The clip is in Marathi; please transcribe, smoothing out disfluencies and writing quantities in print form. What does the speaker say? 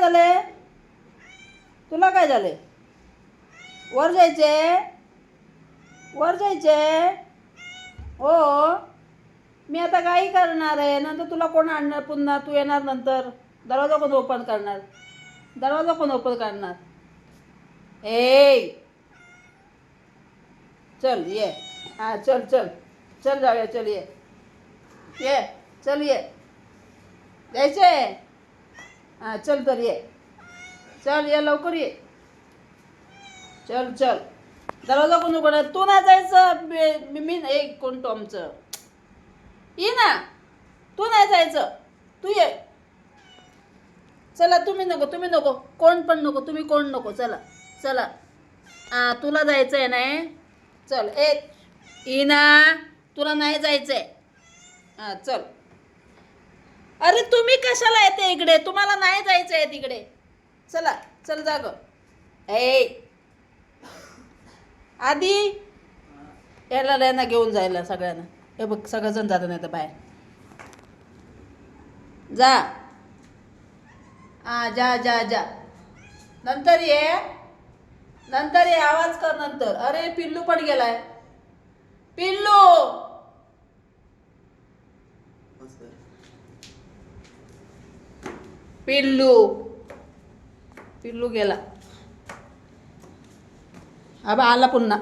झाले? तुला काय झाले? वर जायचे? वर जायचे? हो. मी आता काही करणार आहे. नंतर तुला कोण आणणार? पुन्हा तू येणार नंतर. दरवाजा कोण ओपन करणार? दरवाजा कोण ओपन करणार? ए चल ये. हां चल चल चल जाऊया. चल ये चल ये. जायचे? हां चल तर ये. चल ये लवकर ये. चल चल. दरवाजा कोण उघडणार? तू नाही जायचं. मी एक कोण टॉमचं ये ना. तू नाही जायचं. तू ये. चला तुम्ही नको कोण पण नको. तुम्ही कोण नको. चला चला. हां तुला जायचं आहे नाही. चल इना तुला नाही जायचं आहे. हां चल. अरे तुम्ही कशाला येते इकडे? तुम्हाला नाही जायचं आहे तिकडे. चला चल जा गं. आधी यांना घेऊन जायला सगळ्यांना. हे बघ सगळेजण जात नाही तर बाहेर जा. हां जा जा जा. नंतर ये. नंतर ये. आवाज कर नंतर. अरे पिल्लू पण गेलाय. पिल्लू पिल्लू पिल्लू गेला. आबा आला पुन्हा.